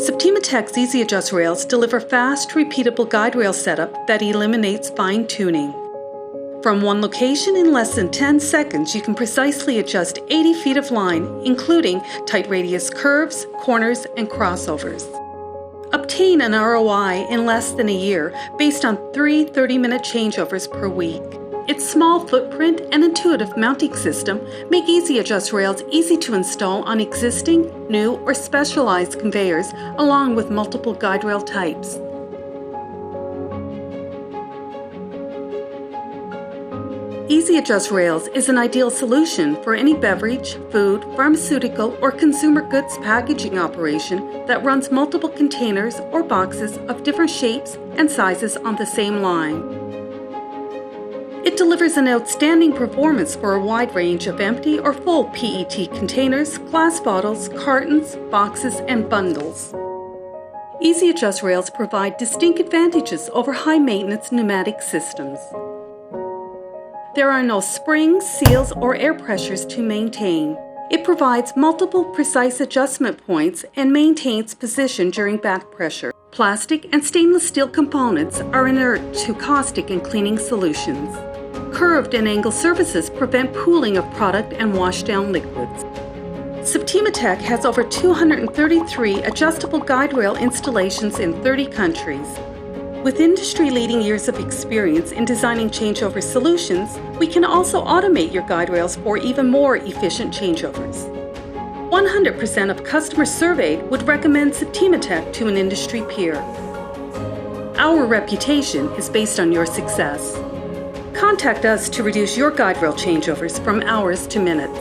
Septima-Tech's Easy Adjust rails deliver fast, repeatable guide rail setup that eliminates fine-tuning. From one location in less than 10 seconds, you can precisely adjust 80 feet of line, including tight radius curves, corners, and crossovers. Obtain an ROI in less than a year based on 3 30-minute changeovers per week. Its small footprint and intuitive mounting system make Easy Adjust rails easy to install on existing, new, or specialized conveyors, along with multiple guide rail types. Easy Adjust rails is an ideal solution for any beverage, food, pharmaceutical, or consumer goods packaging operation that runs multiple containers or boxes of different shapes and sizes on the same line. It delivers an outstanding performance for a wide range of empty or full PET containers, glass bottles, cartons, boxes, and bundles. Easy Adjust rails provide distinct advantages over high-maintenance pneumatic systems. There are no springs, seals, or air pressures to maintain. It provides multiple precise adjustment points and maintains position during back pressure. Plastic and stainless steel components are inert to caustic and cleaning solutions. Curved and angled surfaces prevent pooling of product and washdown liquids. Septima-Tech has over 233 adjustable guide rail installations in 30 countries. With industry-leading years of experience in designing changeover solutions, we can also automate your guide rails for even more efficient changeovers. 100% of customers surveyed would recommend Septima-Tech to an industry peer. Our reputation is based on your success. Contact us to reduce your guide rail changeovers from hours to minutes.